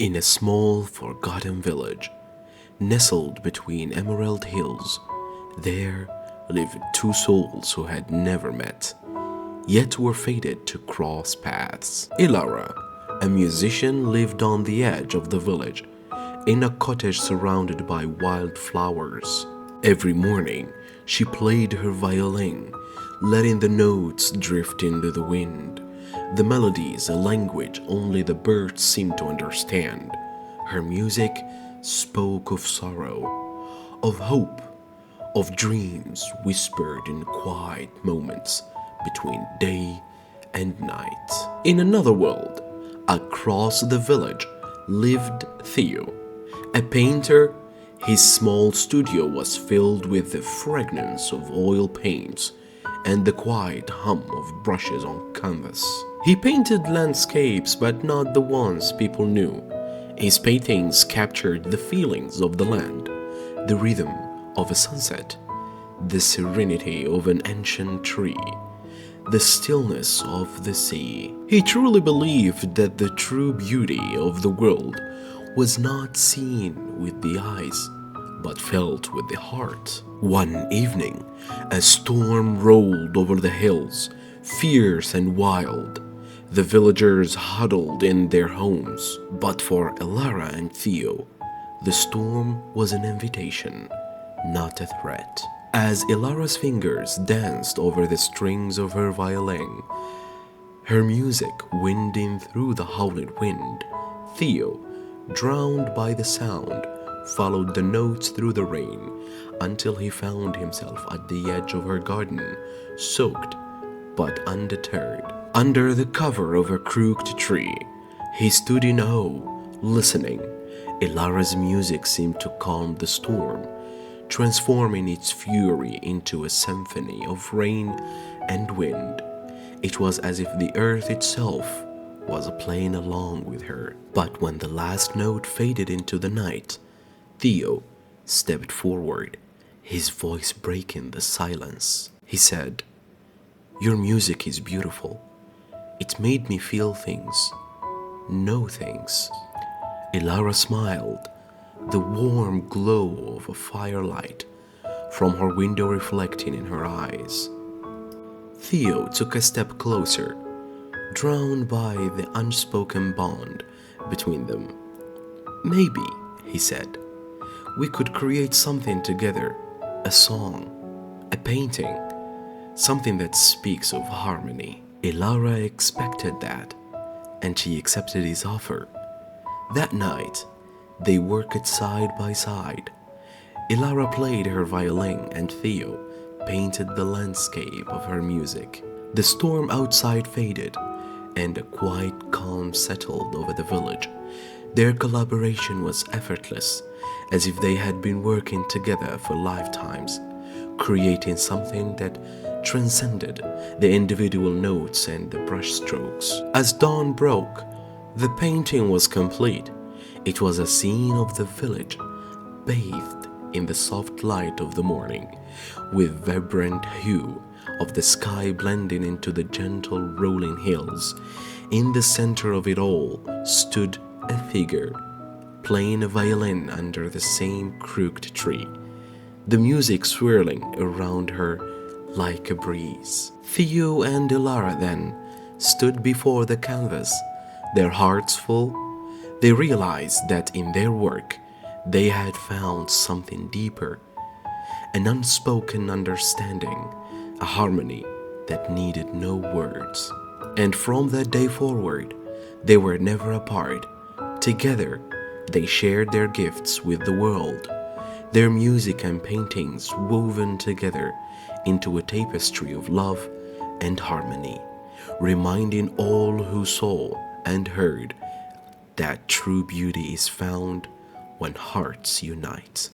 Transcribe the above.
In a small, forgotten village, nestled between emerald hills, there lived two souls who had never met, yet were fated to cross paths. Ilara, a musician, lived on the edge of the village, in a cottage surrounded by wild flowers. Every morning, she played her violin, letting the notes drift into the wind. The melodies, a language only the birds seemed to understand. Her music spoke of sorrow, of hope, of dreams whispered in quiet moments between day and night. In another world, across the village, lived Theo, a painter. His small studio was filled with the fragrance of oil paints and the quiet hum of brushes on canvas. He painted landscapes, but not the ones people knew. His paintings captured the feelings of the land, the rhythm of a sunset, the serenity of an ancient tree, the stillness of the sea. He truly believed that the true beauty of the world was not seen with the eyes, but felt with the heart. One evening, a storm rolled over the hills, fierce and wild. The villagers huddled in their homes, but for Ilara and Theo, the storm was an invitation, not a threat. As Ilara's fingers danced over the strings of her violin, her music winding through the howling wind, Theo, drowned by the sound, followed the notes through the rain until he found himself at the edge of her garden, soaked but undeterred. Under the cover of a crooked tree, he stood in awe, listening. Ilara's music seemed to calm the storm, transforming its fury into a symphony of rain and wind. It was as if the earth itself was playing along with her. But when the last note faded into the night, Theo stepped forward, his voice breaking the silence. He said, "Your music is beautiful. It made me feel things, know things." Ilara smiled, the warm glow of a firelight from her window reflecting in her eyes. Theo took a step closer, drawn by the unspoken bond between them. "Maybe," he said, "we could create something together, a song, a painting, something that speaks of harmony." Ilara expected that, and she accepted his offer. That night, they worked side by side. Ilara played her violin and Theo painted the landscape of her music. The storm outside faded, and a quiet calm settled over the village. Their collaboration was effortless, as if they had been working together for lifetimes, creating something that transcended the individual notes and the brushstrokes. As dawn broke, the painting was complete. It was a scene of the village, bathed in the soft light of the morning, with vibrant hue of the sky blending into the gentle rolling hills. In the center of it all stood a figure, playing a violin under the same crooked tree, the music swirling around her like a breeze. Theo and Ilara then stood before the canvas, their hearts full. They realized that in their work they had found something deeper, an unspoken understanding, a harmony that needed no words. And from that day forward, they were never apart. Together, they shared their gifts with the world, their music and paintings woven together into a tapestry of love and harmony, reminding all who saw and heard that true beauty is found when hearts unite.